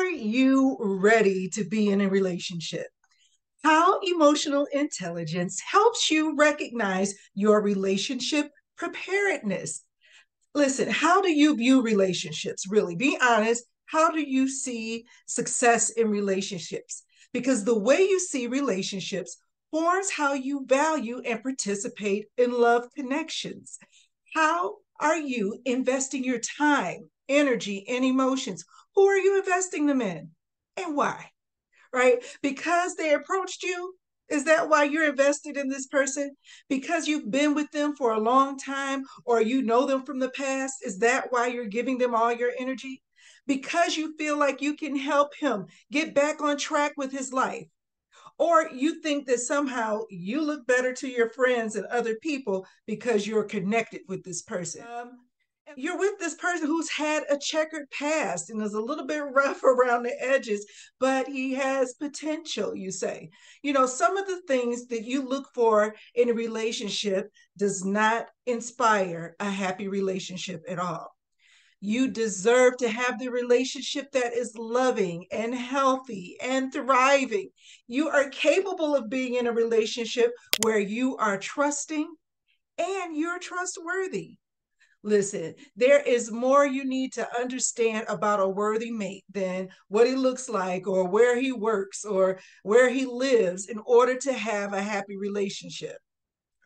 Are you ready to be in a relationship? How emotional intelligence helps you recognize your relationship preparedness. Listen, how do you view relationships? Really, be honest. How do you see success in relationships? Because the way you see relationships forms how you value and participate in love connections. How are you investing your time, energy, and emotions? Who are you investing them in? And why? Right? Because they approached you? Is that why you're invested in this person? Because you've been with them for a long time or you know them from the past? Is that why you're giving them all your energy? Because you feel like you can help him get back on track with his life? Or you think that somehow you look better to your friends and other people because you're connected with this person? You're with this person who's had a checkered past and is a little bit rough around the edges, but he has potential, you say. Some of the things that you look for in a relationship does not inspire a happy relationship at all. You deserve to have the relationship that is loving and healthy and thriving. You are capable of being in a relationship where you are trusting and you're trustworthy. Listen, there is more you need to understand about a worthy mate than what he looks like or where he works or where he lives in order to have a happy relationship.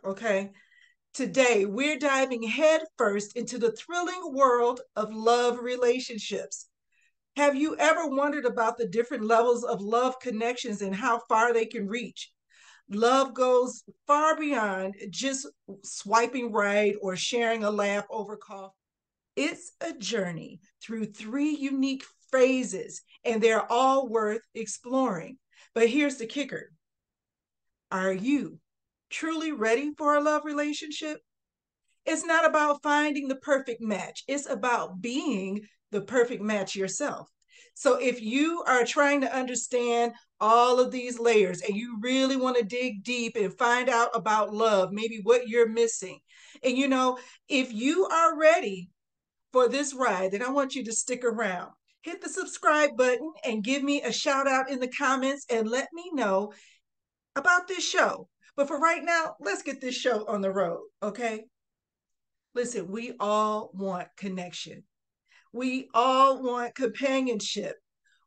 Okay? Today, we're diving headfirst into the thrilling world of love relationships. Have you ever wondered about the different levels of love connections and how far they can reach? Love goes far beyond just swiping right or sharing a laugh over coffee. It's a journey through three unique phases, and they're all worth exploring. But here's the kicker. Are you truly ready for a love relationship? It's not about finding the perfect match, it's about being the perfect match yourself. So if you are trying to understand all of these layers and you really want to dig deep and find out about love, maybe what you're missing, and if you are ready for this ride, then I want you to stick around. Hit the subscribe button and give me a shout out in the comments and let me know about this show. But for right now, let's get this show on the road, okay? Listen, we all want connection. We all want companionship.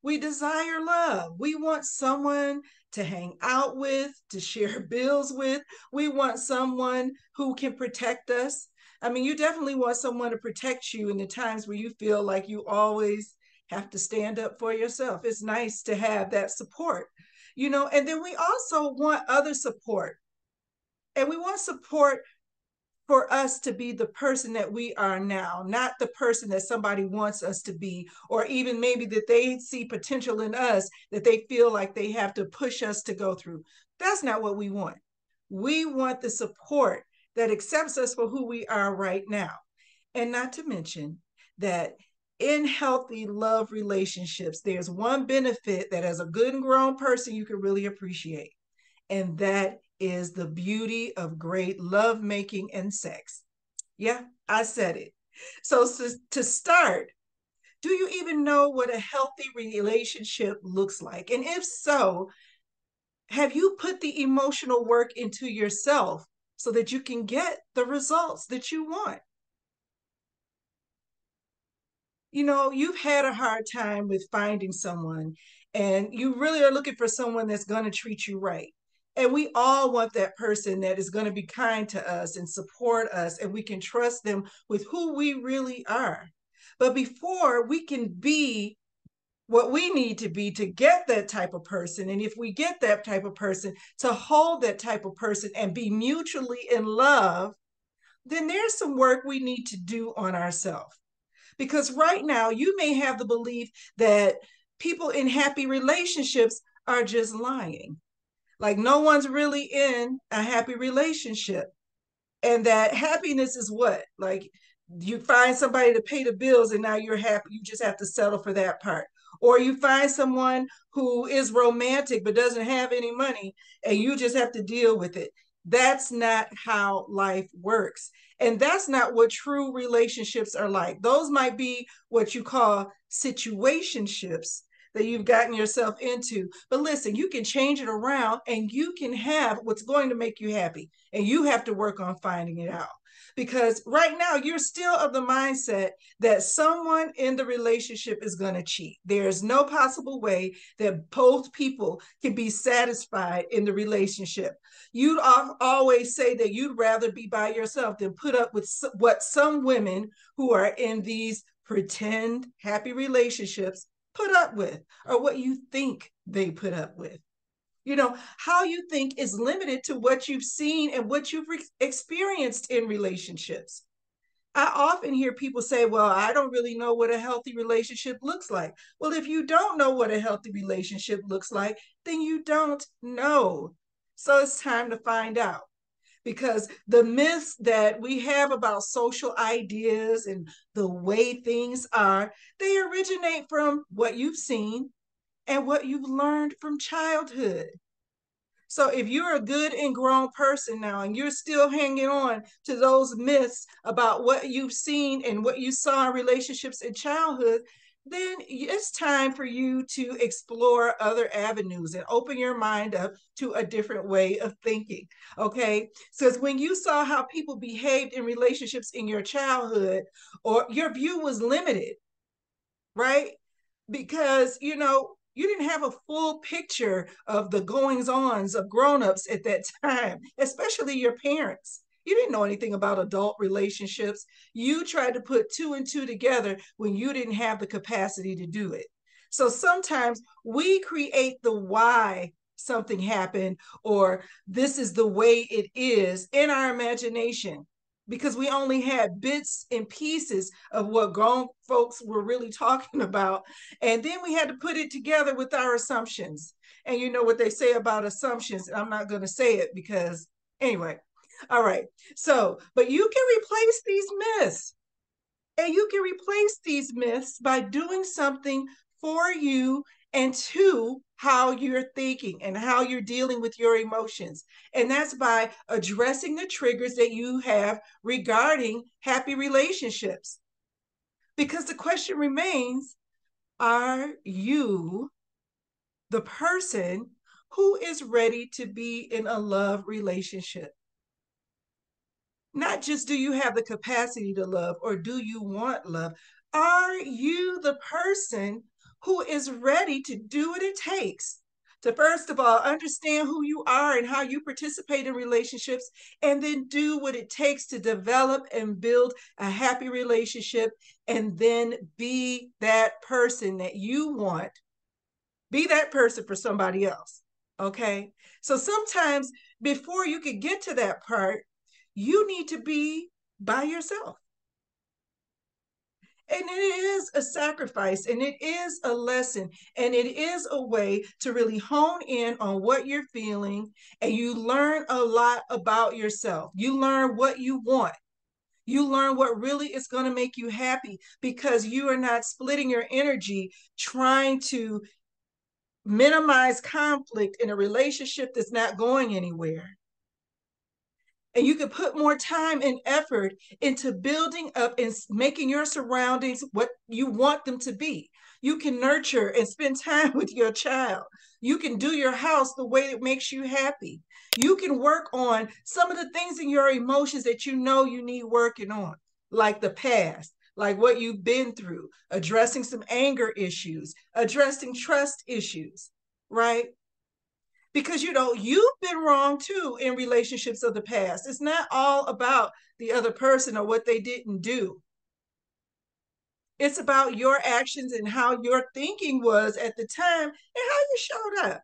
We desire love. We want someone to hang out with, to share bills with. We want someone who can protect us. I mean, you definitely want someone to protect you in the times where you feel like you always have to stand up for yourself. It's nice to have that support, and then we also want other support. And we want support for us to be the person that we are now, not the person that somebody wants us to be, or even maybe that they see potential in us that they feel like they have to push us to go through. That's not what we want. We want the support that accepts us for who we are right now. And not to mention that in healthy love relationships, there's one benefit that as a good and grown person you can really appreciate, and that is the beauty of great love making and sex. Yeah, I said it. So, to start, do you even know what a healthy relationship looks like? And if so, have you put the emotional work into yourself so that you can get the results that you want? You've had a hard time with finding someone, and you really are looking for someone that's going to treat you right. And we all want that person that is going to be kind to us and support us, and we can trust them with who we really are. But before we can be what we need to be to get that type of person, and if we get that type of person, to hold that type of person and be mutually in love, then there's some work we need to do on ourselves. Because right now, you may have the belief that people in happy relationships are just lying. Like no one's really in a happy relationship. And that happiness is what? Like you find somebody to pay the bills and now you're happy. You just have to settle for that part. Or you find someone who is romantic but doesn't have any money and you just have to deal with it. That's not how life works. And that's not what true relationships are like. Those might be what you call situationships, that you've gotten yourself into. But listen, you can change it around and you can have what's going to make you happy. And you have to work on finding it out. Because right now, you're still of the mindset that someone in the relationship is going to cheat. There's no possible way that both people can be satisfied in the relationship. You'd always say that you'd rather be by yourself than put up with what some women who are in these pretend happy relationships put up with, or what you think they put up with. How you think is limited to what you've seen and what you've experienced in relationships. I often hear people say, well, I don't really know what a healthy relationship looks like. Well, if you don't know what a healthy relationship looks like, then you don't know. So it's time to find out, because the myths that we have about social ideas and the way things are, they originate from what you've seen and what you've learned from childhood. So if you're a good and grown person now and you're still hanging on to those myths about what you've seen and what you saw in relationships in childhood, then it's time for you to explore other avenues and open your mind up to a different way of thinking. Okay. So when you saw how people behaved in relationships in your childhood, or your view was limited, right? Because, you didn't have a full picture of the goings ons of grown-ups at that time, especially your parents. You didn't know anything about adult relationships. You tried to put two and two together when you didn't have the capacity to do it. So sometimes we create the why something happened, or this is the way it is, in our imagination, because we only had bits and pieces of what grown folks were really talking about. And then we had to put it together with our assumptions. And you know what they say about assumptions. I'm not going to say it because, anyway. All right. So, but you can replace these myths. And you can replace these myths by doing something for you and to how you're thinking and how you're dealing with your emotions. And that's by addressing the triggers that you have regarding happy relationships. Because the question remains, are you the person who is ready to be in a love relationship? Not just do you have the capacity to love or do you want love? Are you the person who is ready to do what it takes to, first of all, understand who you are and how you participate in relationships, and then do what it takes to develop and build a happy relationship, and then be that person that you want? Be that person for somebody else. Okay. So sometimes before you could get to that part, you need to be by yourself. And it is a sacrifice, and it is a lesson, and it is a way to really hone in on what you're feeling, and you learn a lot about yourself. You learn what you want. You learn what really is going to make you happy, because you are not splitting your energy trying to minimize conflict in a relationship that's not going anywhere. And you can put more time and effort into building up and making your surroundings what you want them to be. You can nurture and spend time with your child. You can do your house the way it makes you happy. You can work on some of the things in your emotions that you know you need working on, like the past, like what you've been through, addressing some anger issues, addressing trust issues, right? Because you've been wrong too in relationships of the past. It's not all about the other person or what they didn't do. It's about your actions and how your thinking was at the time and how you showed up.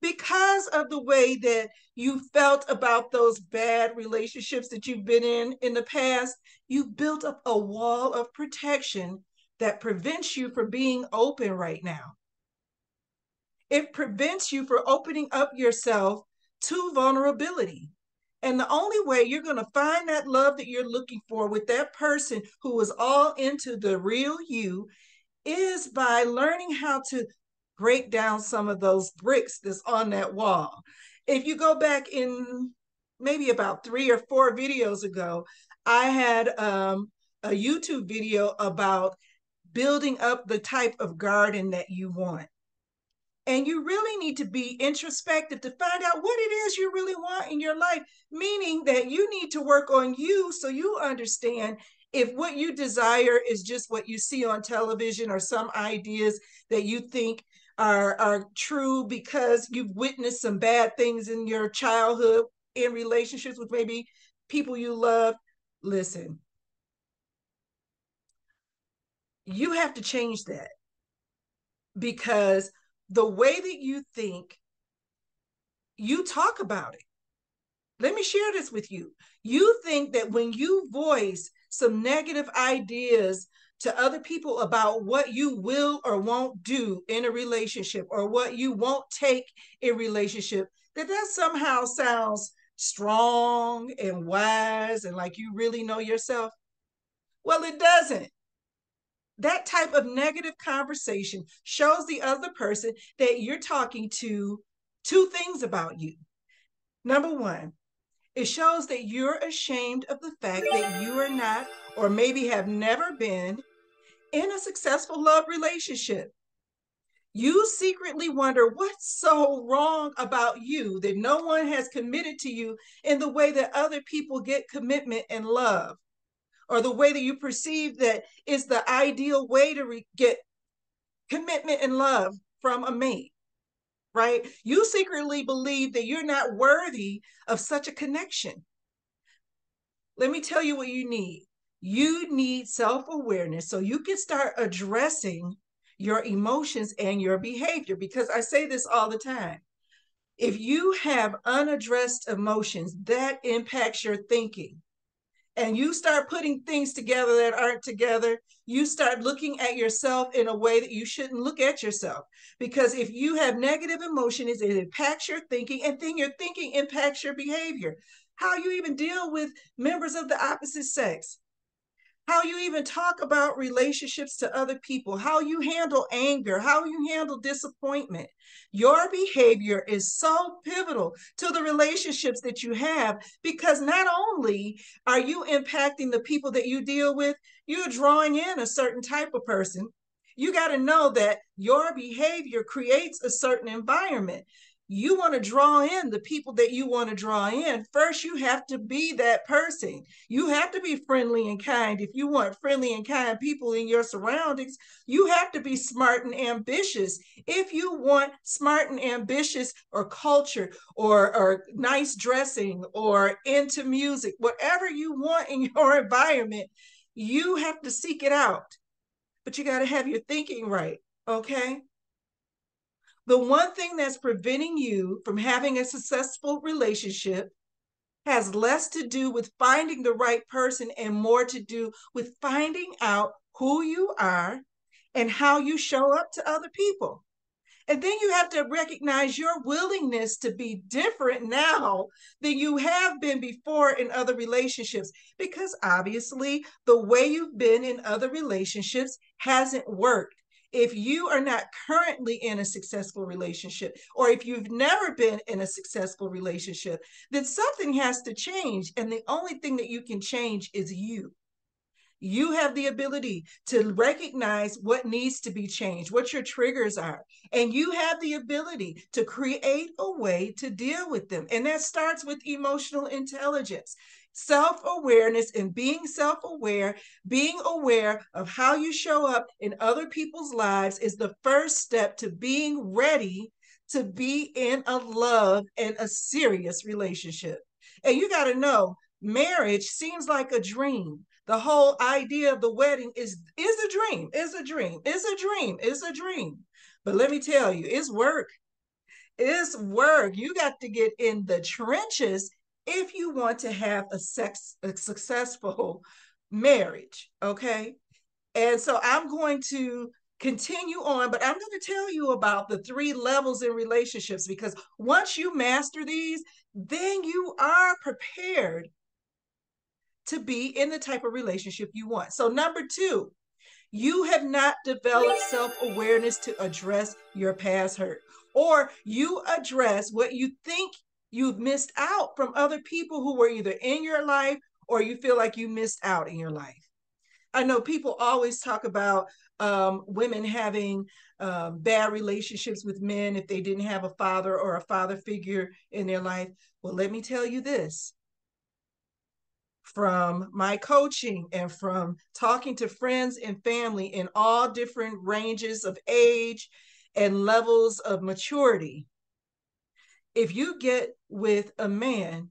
Because of the way that you felt about those bad relationships that you've been in the past, you built up a wall of protection that prevents you from being open right now. It prevents you from opening up yourself to vulnerability. And the only way you're going to find that love that you're looking for with that person who is all into the real you is by learning how to break down some of those bricks that's on that wall. If you go back in maybe about 3 or 4 videos ago, I had a YouTube video about building up the type of garden that you want. And you really need to be introspective to find out what it is you really want in your life, meaning that you need to work on you so you understand if what you desire is just what you see on television or some ideas that you think are true because you've witnessed some bad things in your childhood in relationships with maybe people you love. Listen, you have to change that because the way that you think, you talk about it. Let me share this with you. You think that when you voice some negative ideas to other people about what you will or won't do in a relationship or what you won't take in a relationship, that somehow sounds strong and wise and like you really know yourself. Well, it doesn't. That type of negative conversation shows the other person that you're talking to two things about you. Number one, it shows that you're ashamed of the fact that you are not, or maybe have never been, in a successful love relationship. You secretly wonder what's so wrong about you that no one has committed to you in the way that other people get commitment and love, or the way that you perceive that is the ideal way to get commitment and love from a mate, right? You secretly believe that you're not worthy of such a connection. Let me tell you what you need. You need self-awareness so you can start addressing your emotions and your behavior. Because I say this all the time. If you have unaddressed emotions, that impacts your thinking. And you start putting things together that aren't together, you start looking at yourself in a way that you shouldn't look at yourself. Because if you have negative emotions, it impacts your thinking, and then your thinking impacts your behavior. How you even deal with members of the opposite sex, how you even talk about relationships to other people, how you handle anger, how you handle disappointment. Your behavior is so pivotal to the relationships that you have, because not only are you impacting the people that you deal with, you're drawing in a certain type of person. You got to know that your behavior creates a certain environment. You want to draw in the people that you want to draw in. First, you have to be that person. You have to be friendly and kind. If you want friendly and kind people in your surroundings, you have to be smart and ambitious. If you want smart and ambitious, or culture, or nice dressing, or into music, whatever you want in your environment, you have to seek it out. But you got to have your thinking right, okay? The one thing that's preventing you from having a successful relationship has less to do with finding the right person and more to do with finding out who you are and how you show up to other people. And then you have to recognize your willingness to be different now than you have been before in other relationships, because obviously the way you've been in other relationships hasn't worked. If you are not currently in a successful relationship, or if you've never been in a successful relationship, then something has to change. And the only thing that you can change is you. You have the ability to recognize what needs to be changed, what your triggers are, and you have the ability to create a way to deal with them. And that starts with emotional intelligence, self-awareness, and being self-aware, being aware of how you show up in other people's lives is the first step to being ready to be in a love and a serious relationship. And you got to know, marriage seems like a dream. The whole idea of the wedding is a dream, is a dream, is a dream, is a dream. But let me tell you, it's work. It's work. You got to get in the trenches if you want to have a successful marriage, okay? And so I'm going to continue on, but I'm going to tell you about the 3 levels in relationships, because once you master these, then you are prepared to be in the type of relationship you want. So number 2, you have not developed self-awareness to address your past hurt, or you address what you think you've missed out from other people who were either in your life or you feel like you missed out in your life. I know people always talk about women having bad relationships with men if they didn't have a father or a father figure in their life. Well, let me tell you this, from my coaching and from talking to friends and family in all different ranges of age and levels of maturity, if you get with a man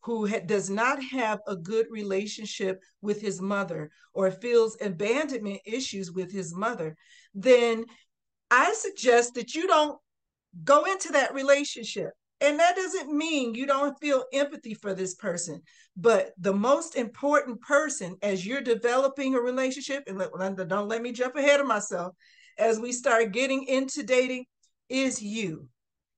who does not have a good relationship with his mother or feels abandonment issues with his mother, then I suggest that you don't go into that relationship. And that doesn't mean you don't feel empathy for this person. But the most important person as you're developing a relationship, and don't let me jump ahead of myself, as we start getting into dating, is you.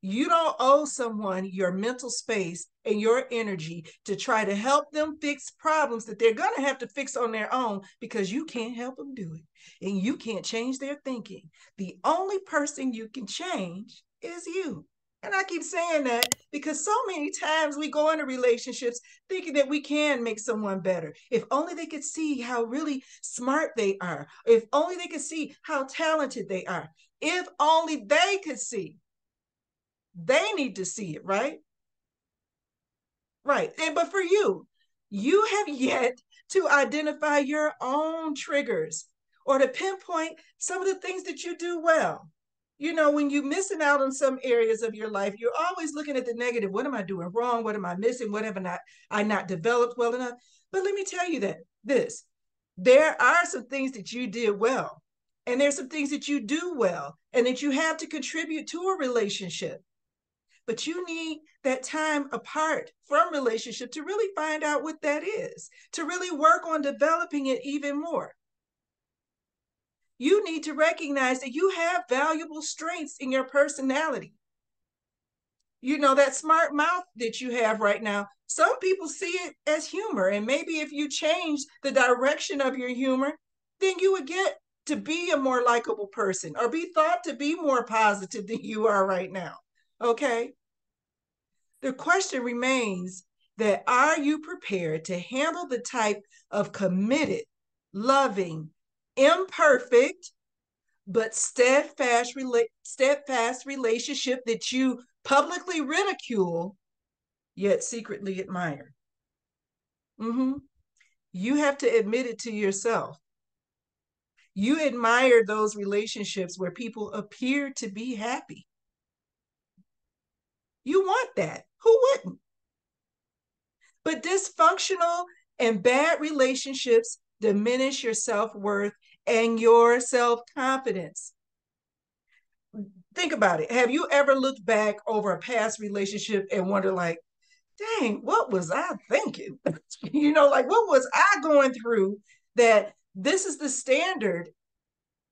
You don't owe someone your mental space and your energy to try to help them fix problems that they're going to have to fix on their own, because you can't help them do it. And you can't change their thinking. The only person you can change is you. And I keep saying that because so many times we go into relationships thinking that we can make someone better. If only they could see how really smart they are. If only they could see how talented they are. If only they could see. They need to see it, right? Right. And but for you, you have yet to identify your own triggers or to pinpoint some of the things that you do well. You know, when you're missing out on some areas of your life, you're always looking at the negative. What am I doing wrong? What am I missing? What have I not developed well enough? But let me tell you that this, there are some things that you did well, and there's some things that you do well, and that you have to contribute to a relationship. But you need that time apart from relationship to really find out what that is, to really work on developing it even more. You need to recognize that you have valuable strengths in your personality. You know, that smart mouth that you have right now, some people see it as humor. And maybe if you change the direction of your humor, then you would get to be a more likable person or be thought to be more positive than you are right now. Okay. The question remains that are you prepared to handle the type of committed, loving, imperfect, but steadfast relationship that you publicly ridicule, yet secretly admire? Mm-hmm. You have to admit it to yourself. You admire those relationships where people appear to be happy. You want that. Who wouldn't? But dysfunctional and bad relationships diminish your self-worth and your self-confidence. Think about it. Have you ever looked back over a past relationship and wondered, like, dang, what was I thinking? Like, what was I going through that this is the standard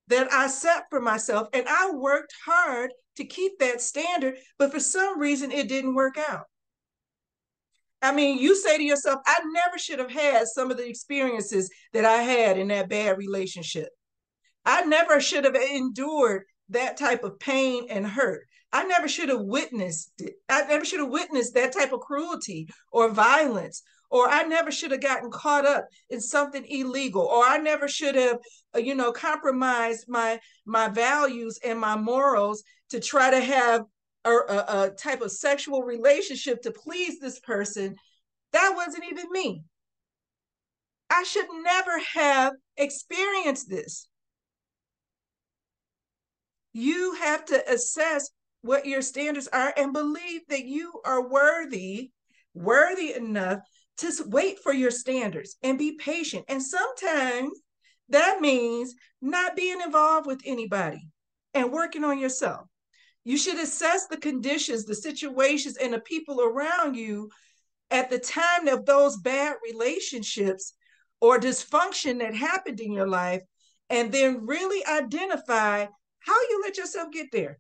that I set for myself? And I worked hard to keep that standard, but for some reason it didn't work out. I mean, you say to yourself, I never should have had some of the experiences that I had in that bad relationship. I never should have endured that type of pain and hurt. I never should have witnessed it. I never should have witnessed that type of cruelty or violence. Or I never should have gotten caught up in something illegal. Or I never should have, compromised my values and my morals to try to have a type of sexual relationship to please this person. That wasn't even me. I should never have experienced this. You have to assess what your standards are and believe that you are worthy enough to wait for your standards and be patient. And sometimes that means not being involved with anybody and working on yourself. You should assess the conditions, the situations, and the people around you at the time of those bad relationships or dysfunction that happened in your life, and then really identify how you let yourself get there.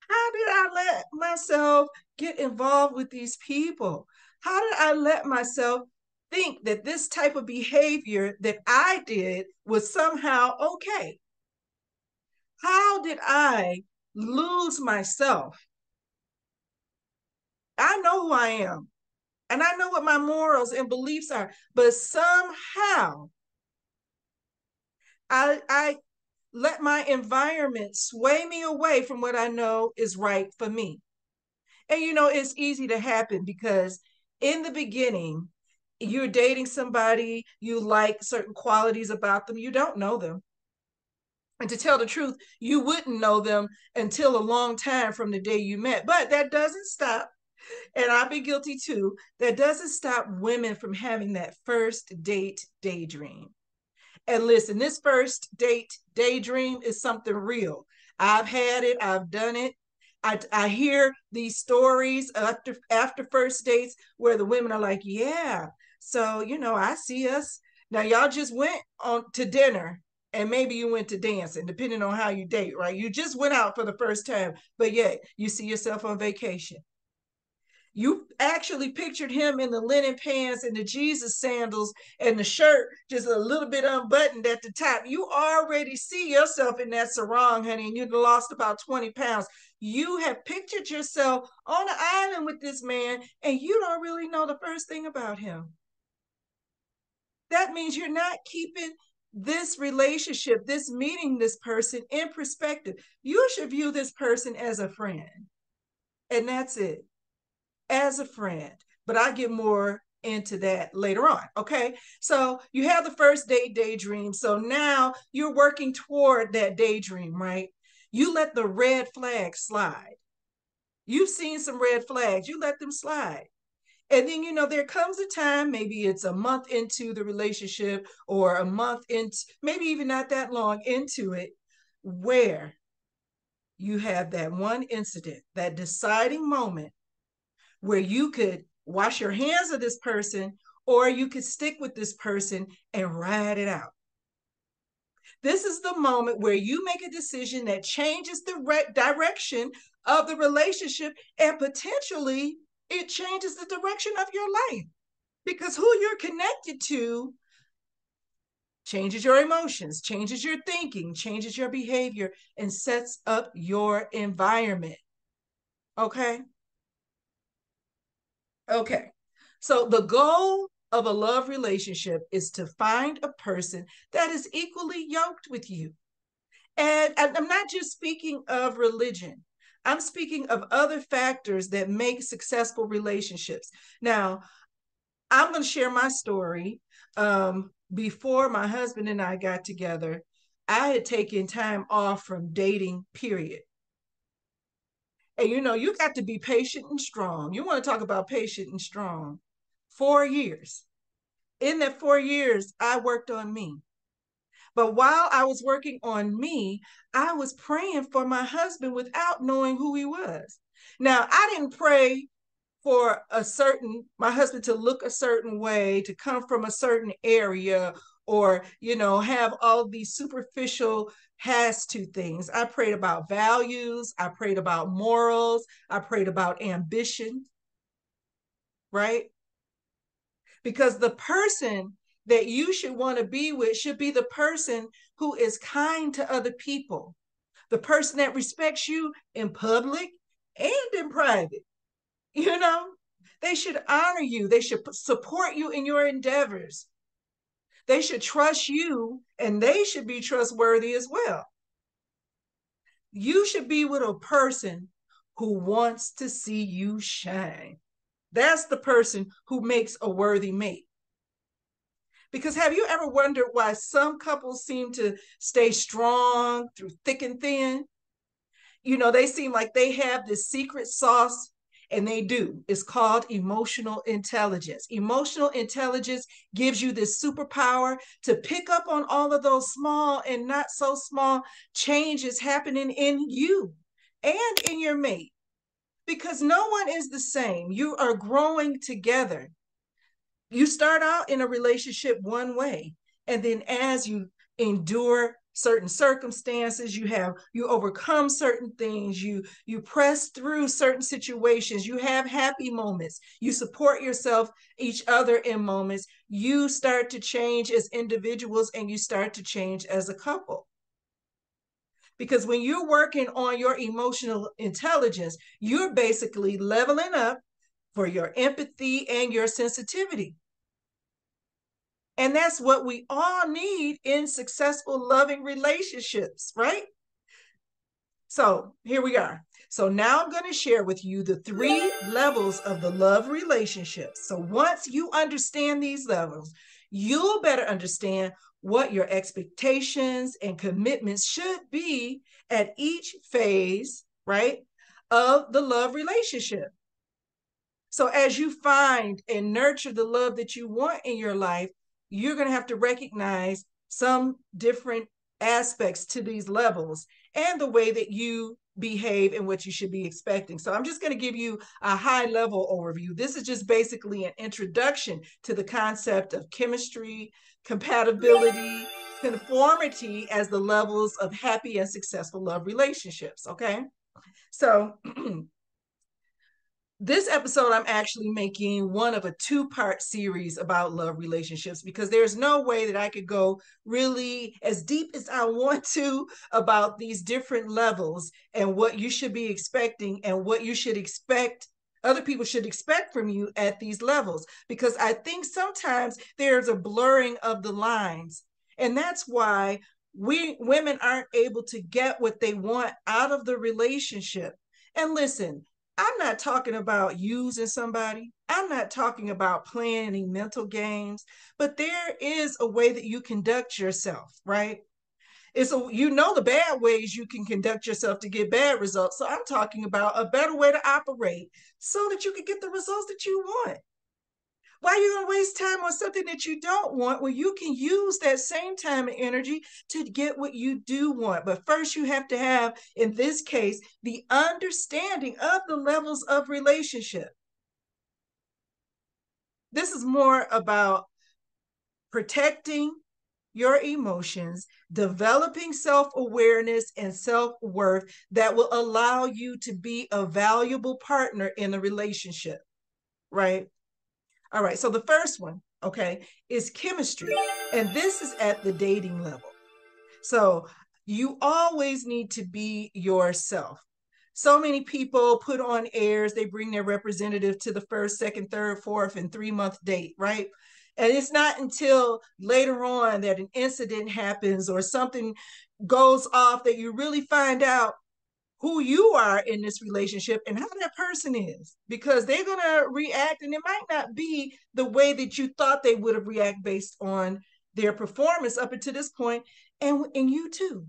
How did I let myself get involved with these people? How did I let myself think that this type of behavior that I did was somehow okay? How did I lose myself? I know who I am, and I know what my morals and beliefs are, but somehow I let my environment sway me away from what I know is right for me. And it's easy to happen because in the beginning, you're dating somebody, you like certain qualities about them, you don't know them. And to tell the truth, you wouldn't know them until a long time from the day you met. But that doesn't stop, and I've been guilty too, that doesn't stop women from having that first date daydream. And listen, this first date daydream is something real. I've had it, I've done it. I hear these stories after first dates where the women are like, yeah, so I see us. Now y'all just went on to dinner and maybe you went to dancing, depending on how you date, right? You just went out for the first time, but yet you see yourself on vacation. You actually pictured him in the linen pants and the Jesus sandals and the shirt just a little bit unbuttoned at the top. You already see yourself in that sarong, honey, and you've lost about 20 pounds. You have pictured yourself on an island with this man, and you don't really know the first thing about him. That means you're not keeping this relationship, this meeting this person in perspective. You should view this person as a friend, and that's it. As a friend, but I get more into that later on. Okay. So you have the first date daydream. So now you're working toward that daydream, right? You let the red flags slide. You've seen some red flags, you let them slide. And then, there comes a time, maybe it's a month into the relationship or a month into, maybe even not that long into it, where you have that one incident, that deciding moment where you could wash your hands of this person or you could stick with this person and ride it out. This is the moment where you make a decision that changes the direction of the relationship, and potentially it changes the direction of your life, because who you're connected to changes your emotions, changes your thinking, changes your behavior, and sets up your environment. Okay. Okay. So the goal of a love relationship is to find a person that is equally yoked with you. And I'm not just speaking of religion. I'm speaking of other factors that make successful relationships. Now, I'm going to share my story. Before my husband and I got together, I had taken time off from dating, period. And you got to be patient and strong. You want to talk about patient and strong. 4 years. In that 4 years, I worked on me. But while I was working on me, I was praying for my husband without knowing who he was. Now, I didn't pray for my husband to look a certain way, to come from a certain area, or, have all these superficial has to things. I prayed about values. I prayed about morals. I prayed about ambition, right? Because the person that you should want to be with should be the person who is kind to other people, the person that respects you in public and in private. You know, they should honor you, they should support you in your endeavors, they should trust you, and they should be trustworthy as well. You should be with a person who wants to see you shine. That's the person who makes a worthy mate. Because have you ever wondered why some couples seem to stay strong through thick and thin? They seem like they have this secret sauce, and they do. It's called emotional intelligence. Emotional intelligence gives you this superpower to pick up on all of those small and not so small changes happening in you and in your mate. Because no one is the same. You are growing together. You start out in a relationship one way, and then as you endure certain circumstances, you overcome certain things, you press through certain situations, you have happy moments, you support each other in moments, you start to change as individuals, and you start to change as a couple. Because when you're working on your emotional intelligence, you're basically leveling up for your empathy and your sensitivity. And that's what we all need in successful, loving relationships, right? So here we are. So now I'm going to share with you the 3 levels of the love relationship. So once you understand these levels, you'll better understand what your expectations and commitments should be at each phase, right, of the love relationship. So as you find and nurture the love that you want in your life, you're going to have to recognize some different aspects to these levels and the way that you behave and what you should be expecting. So I'm just going to give you a high level overview. This is just basically an introduction to the concept of chemistry, compatibility, conformity as the levels of happy and successful love relationships. Okay. So this episode, I'm actually making one of a 2-part series about love relationships because there's no way that I could go really as deep as I want to about these different levels and what you should be expecting and what you should expect other people should expect from you at these levels, because I think sometimes there's a blurring of the lines. And that's why we women aren't able to get what they want out of the relationship. And listen, I'm not talking about using somebody. I'm not talking about playing any mental games, but there is a way that you conduct yourself, right? You know the bad ways you can conduct yourself to get bad results. So I'm talking about a better way to operate so that you can get the results that you want. Why are you going to waste time on something that you don't want when you can use that same time and energy to get what you do want? But first, you have to have, in this case, the understanding of the levels of relationship. This is more about protecting your emotions, developing self-awareness and self-worth that will allow you to be a valuable partner in a relationship, right? All right, so the first one, okay, is chemistry. And this is at the dating level. So you always need to be yourself. So many people put on airs, they bring their representative to the first, second, third, fourth, and 3-month date, right? And it's not until later on that an incident happens or something goes off that you really find out who you are in this relationship and how that person is, because they're going to react and it might not be the way that you thought they would have reacted based on their performance up until this point, and you too,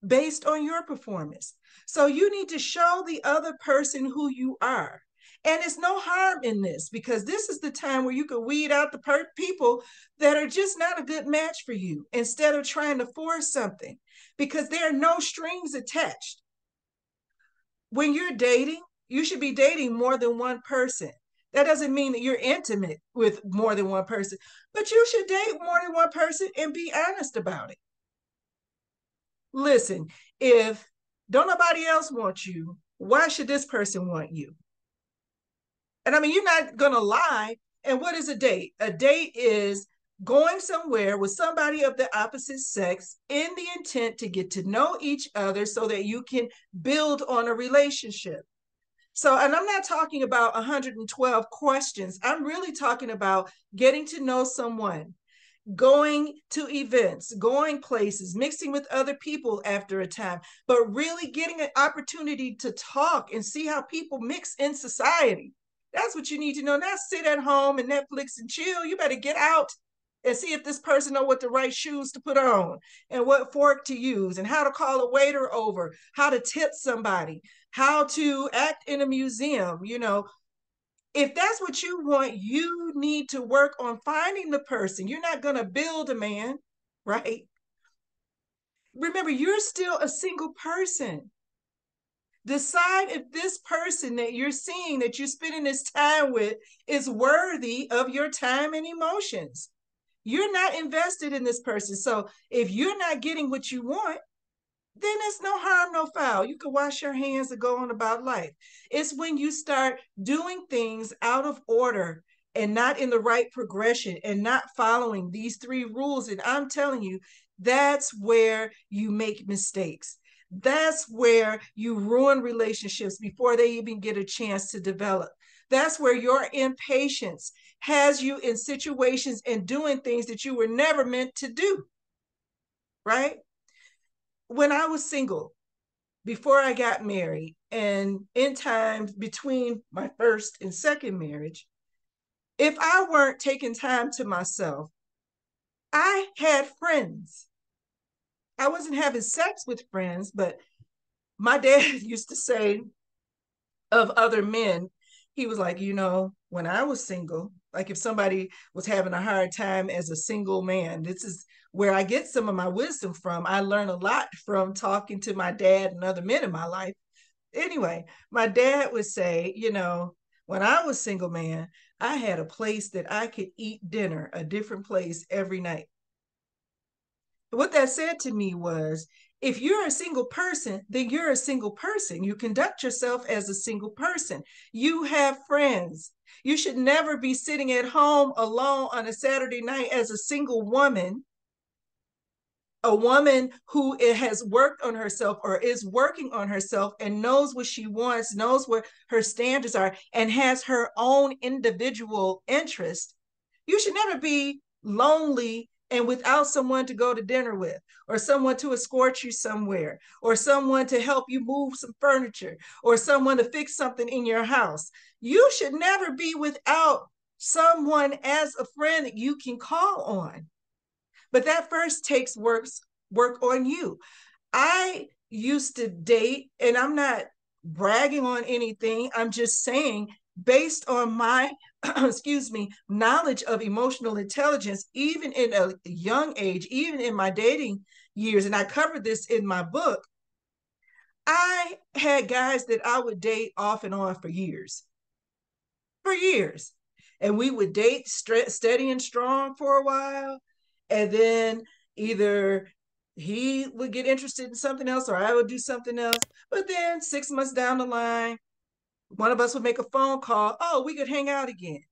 based on your performance. So you need to show the other person who you are. And it's no harm in this, because this is the time where you can weed out the people that are just not a good match for you instead of trying to force something, because there are no strings attached. When you're dating, you should be dating more than one person. That doesn't mean that you're intimate with more than one person, but you should date more than one person and be honest about it. Listen, if don't nobody else want you, why should this person want you? And I mean, you're not going to lie. And what is a date? A date is going somewhere with somebody of the opposite sex in the intent to get to know each other so that you can build on a relationship. So, and I'm not talking about 112 questions. I'm really talking about getting to know someone, going to events, going places, mixing with other people after a time, but really getting an opportunity to talk and see how people mix in society. That's what you need to know. Not sit at home and Netflix and chill. You better get out and see if this person know what the right shoes to put on and what fork to use and how to call a waiter over, how to tip somebody, how to act in a museum. You know, if that's what you want, you need to work on finding the person. You're not going to build a man, right? Remember, you're still a single person. Decide if this person that you're seeing, that you're spending this time with, is worthy of your time and emotions. You're not invested in this person. So if you're not getting what you want, then it's no harm, no foul. You can wash your hands and go on about life. It's when you start doing things out of order and not in the right progression and not following these 3 rules. And I'm telling you, that's where you make mistakes. That's where you ruin relationships before they even get a chance to develop. That's where your impatience has you in situations and doing things that you were never meant to do, right? When I was single, before I got married, and in times between my first and second marriage, if I weren't taking time to myself, I had friends. I wasn't having sex with friends, but my dad used to say of other men, he was like, when I was single, like if somebody was having a hard time as a single man, this is where I get some of my wisdom from. I learn a lot from talking to my dad and other men in my life. Anyway, my dad would say, when I was single man, I had a place that I could eat dinner, a different place every night. What that said to me was, if you're a single person, then you're a single person. You conduct yourself as a single person. You have friends. You should never be sitting at home alone on a Saturday night as a single woman, a woman who has worked on herself or is working on herself and knows what she wants, knows what her standards are, and has her own individual interest. You should never be lonely and without someone to go to dinner with, or someone to escort you somewhere, or someone to help you move some furniture, or someone to fix something in your house. You should never be without someone as a friend that you can call on. But that first takes work on you. I used to date, and I'm not bragging on anything. I'm just saying, based on my excuse me, knowledge of emotional intelligence, even in a young age, even in my dating years, and I covered this in my book, I had guys that I would date off and on for years. For years. And we would date steady and strong for a while. And then either he would get interested in something else or I would do something else. But then 6 months down the line, one of us would make a phone call. Oh, we could hang out again.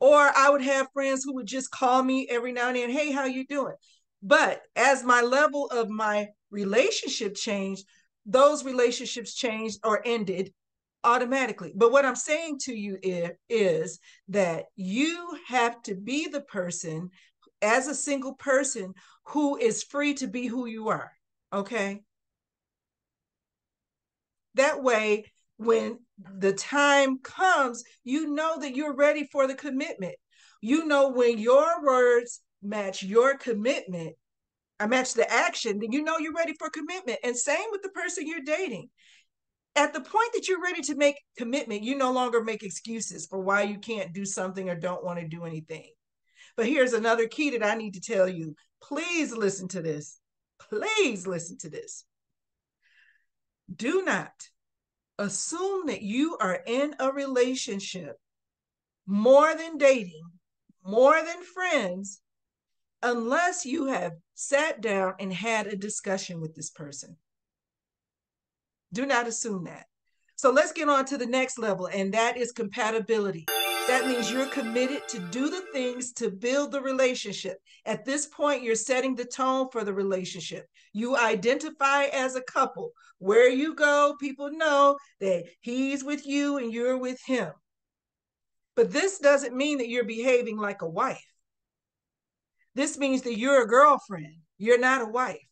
Or I would have friends who would just call me every now and then. Hey, how you doing? But as my level of my relationship changed, those relationships changed or ended automatically. But what I'm saying to you is that you have to be the person as a single person who is free to be who you are. Okay. That way, when the time comes, you know that you're ready for the commitment. You know, when your words match your commitment, I match the action, then you know you're ready for commitment. And same with the person you're dating. At the point that you're ready to make commitment, you no longer make excuses for why you can't do something or don't want to do anything. But here's another key that I need to tell you. Please listen to this. Please listen to this. Do not assume that you are in a relationship more than dating, more than friends, unless you have sat down and had a discussion with this person. Do not assume that. So let's get on to the next level, and that is compatibility. That means you're committed to do the things to build the relationship. At this point, you're setting the tone for the relationship. You identify as a couple. Where you go, people know that he's with you and you're with him. But this doesn't mean that you're behaving like a wife. This means that you're a girlfriend. You're not a wife.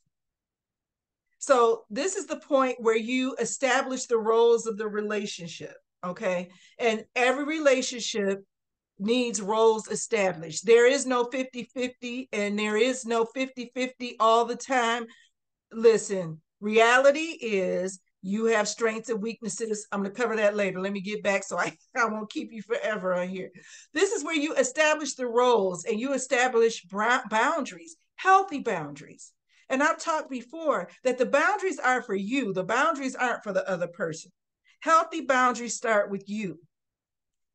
So this is the point where you establish the roles of the relationship, okay? And every relationship needs roles established. There is no 50-50 and there is no 50-50 all the time. Listen, reality is you have strengths and weaknesses. I'm going to cover that later. Let me get back so I won't keep you forever on here. This is where you establish the roles and you establish boundaries, healthy boundaries. And I've talked before that the boundaries are for you. The boundaries aren't for the other person. Healthy boundaries start with you.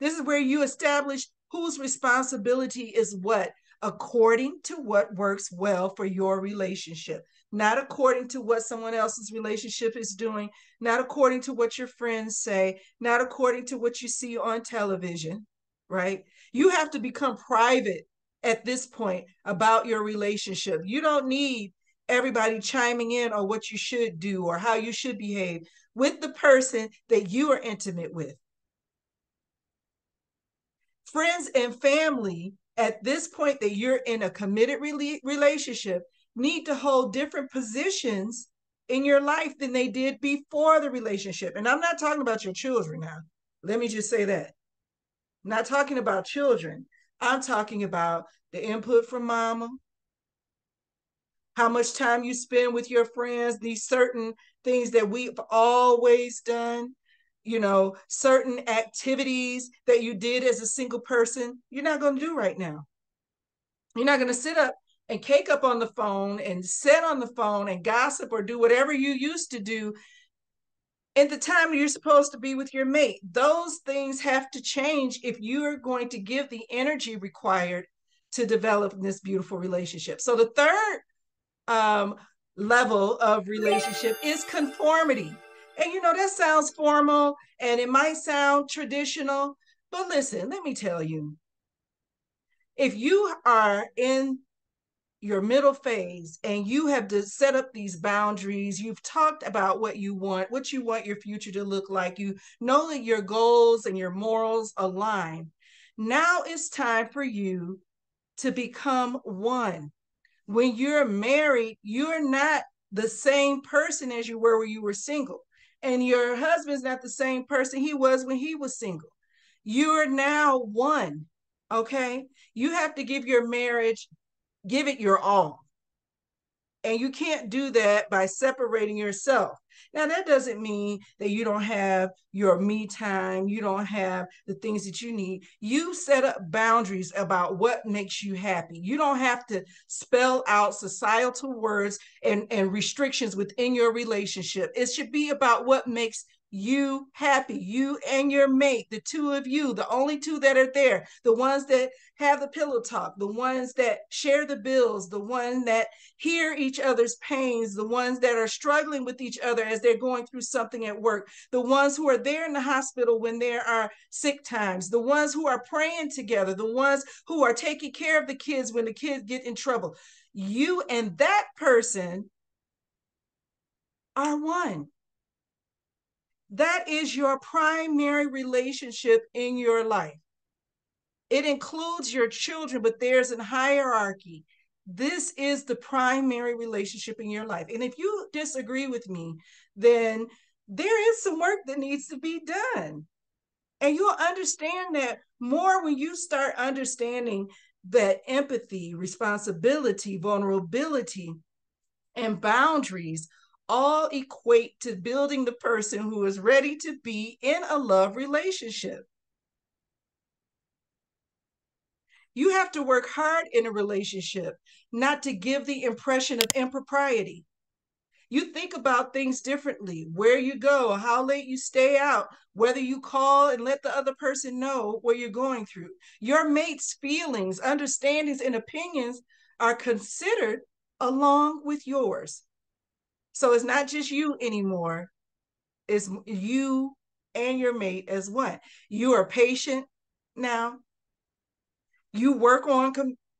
This is where you establish whose responsibility is what, according to what works well for your relationship, not according to what someone else's relationship is doing, not according to what your friends say, not according to what you see on television, right? You have to become private at this point about your relationship. You don't need everybody chiming in on what you should do or how you should behave with the person that you are intimate with. Friends and family at this point that you're in a committed relationship need to hold different positions in your life than they did before the relationship. And I'm not talking about your children now. Let me just say that. I'm not talking about children. I'm talking about the input from mama, how much time you spend with your friends, these certain things that we've always done, certain activities that you did as a single person, you're not going to do right now. You're not going to sit up and cake up on the phone and sit on the phone and gossip or do whatever you used to do at the time you're supposed to be with your mate. Those things have to change if you're going to give the energy required to develop this beautiful relationship. So the third level of relationship is conformity. And that sounds formal and it might sound traditional, but listen, let me tell you, if you are in your middle phase and you have to set up these boundaries, you've talked about what you want your future to look like, you know that your goals and your morals align. Now it's time for you to become one. When you're married, you're not the same person as you were when you were single. And your husband's not the same person he was when he was single. You're now one, okay? You have to give your marriage, give it your all. And you can't do that by separating yourself. Now, that doesn't mean that you don't have your me time, you don't have the things that you need. You set up boundaries about what makes you happy. You don't have to spell out societal words and restrictions within your relationship. It should be about what makes you happy, you and your mate, the two of you, the only two that are there, the ones that have the pillow talk, the ones that share the bills, the ones that hear each other's pains, the ones that are struggling with each other as they're going through something at work, the ones who are there in the hospital when there are sick times, the ones who are praying together, the ones who are taking care of the kids when the kids get in trouble. You and that person are one. That is your primary relationship in your life. It includes your children, but there's a hierarchy. This is the primary relationship in your life. And if you disagree with me, then there is some work that needs to be done. And you'll understand that more when you start understanding that empathy, responsibility, vulnerability, and boundaries all equate to building the person who is ready to be in a love relationship. You have to work hard in a relationship, not to give the impression of impropriety. You think about things differently, where you go, how late you stay out, whether you call and let the other person know what you're going through. Your mate's feelings, understandings, and opinions are considered along with yours. So it's not just you anymore. It's you and your mate as one. You are patient now. You work on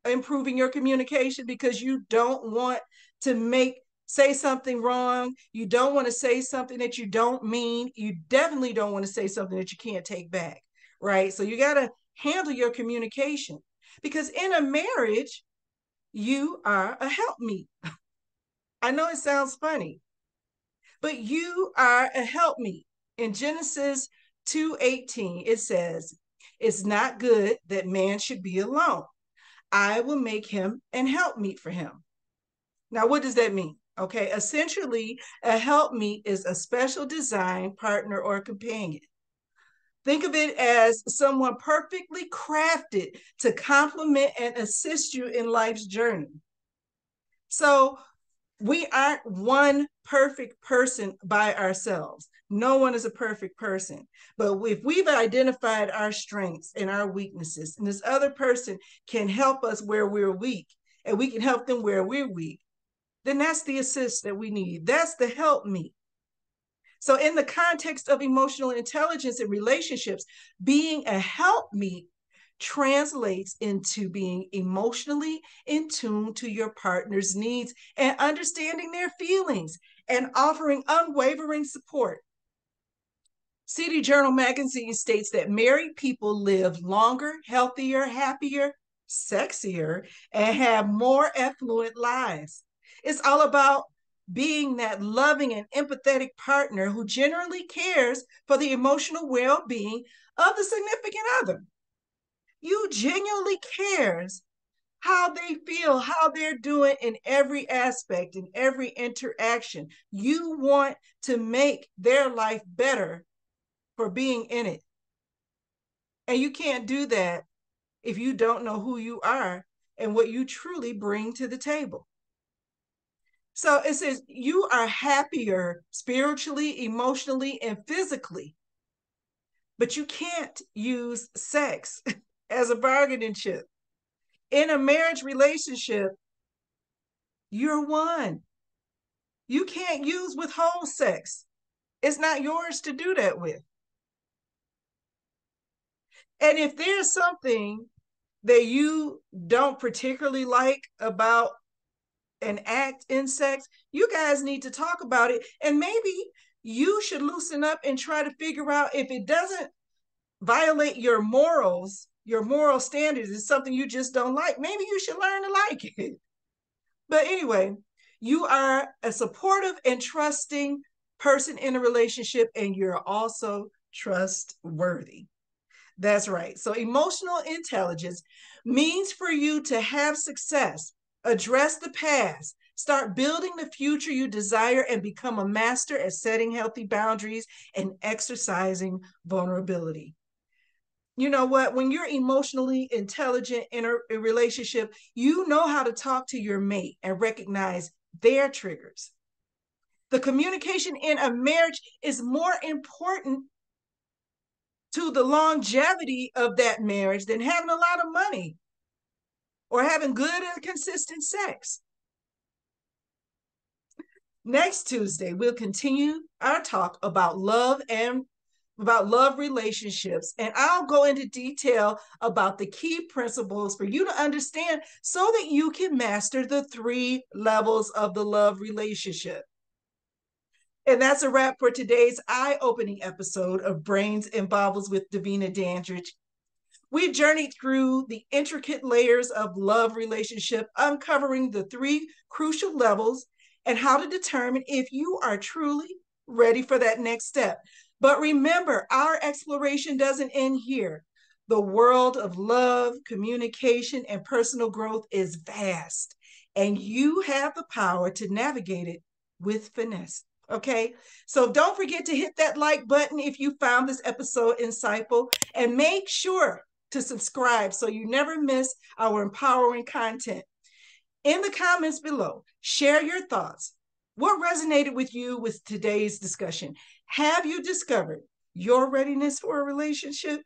improving your communication because you don't want to say something wrong. You don't want to say something that you don't mean. You definitely don't want to say something that you can't take back, right? So you got to handle your communication because in a marriage, you are a helpmeet. I know it sounds funny, but you are a helpmeet. In Genesis 2:18, it says, "It's not good that man should be alone. I will make him an helpmeet for him." Now, what does that mean? Okay, essentially, a helpmeet is a special design partner or companion. Think of it as someone perfectly crafted to complement and assist you in life's journey. So we aren't one perfect person by ourselves. No one is a perfect person. But if we've identified our strengths and our weaknesses, and this other person can help us where we're weak, and we can help them where we're weak, then that's the assist that we need. That's the help me. So in the context of emotional intelligence and relationships, being a helpmeet translates into being emotionally in tune to your partner's needs and understanding their feelings and offering unwavering support. City Journal magazine states that married people live longer, healthier, happier, sexier, and have more affluent lives. It's all about being that loving and empathetic partner who generally cares for the emotional well being of the significant other. You genuinely cares how they feel, how they're doing in every aspect, in every interaction. You want to make their life better for being in it. And you can't do that if you don't know who you are and what you truly bring to the table. So it says you are happier spiritually, emotionally, and physically, but you can't use sex as a bargaining chip. In a marriage relationship, you're one. You can't use withhold sex. It's not yours to do that with. And if there's something that you don't particularly like about an act in sex, you guys need to talk about it. And maybe you should loosen up and try to figure out if it doesn't violate your morals, your moral standards, is something you just don't like. Maybe you should learn to like it. But anyway, you are a supportive and trusting person in a relationship, and you're also trustworthy. That's right. So, emotional intelligence means for you to have success, address the past, start building the future you desire, and become a master at setting healthy boundaries and exercising vulnerability. You know what? When you're emotionally intelligent in a relationship, you know how to talk to your mate and recognize their triggers. The communication in a marriage is more important to the longevity of that marriage than having a lot of money or having good and consistent sex. Next Tuesday, we'll continue our talk about love relationships, and I'll go into detail about the key principles for you to understand so that you can master the 3 levels of the love relationship. And that's a wrap for today's eye-opening episode of Brains and Baubles with davinadandrige. We've journeyed through the intricate layers of love relationship, uncovering the 3 crucial levels and how to determine if you are truly ready for that next step. But remember, our exploration doesn't end here. The world of love, communication, and personal growth is vast, and you have the power to navigate it with finesse. Okay, so don't forget to hit that like button if you found this episode insightful, and make sure to subscribe so you never miss our empowering content. In the comments below, share your thoughts. What resonated with you with today's discussion? Have you discovered your readiness for a relationship?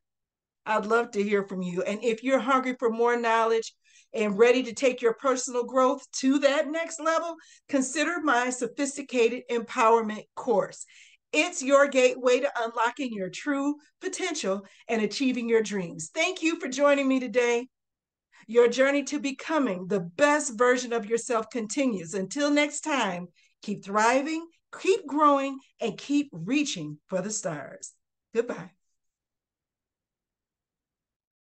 I'd love to hear from you. And if you're hungry for more knowledge and ready to take your personal growth to that next level, consider my sophisticated empowerment course. It's your gateway to unlocking your true potential and achieving your dreams. Thank you for joining me today. Your journey to becoming the best version of yourself continues. Until next time, keep thriving, keep growing, and keep reaching for the stars. Goodbye.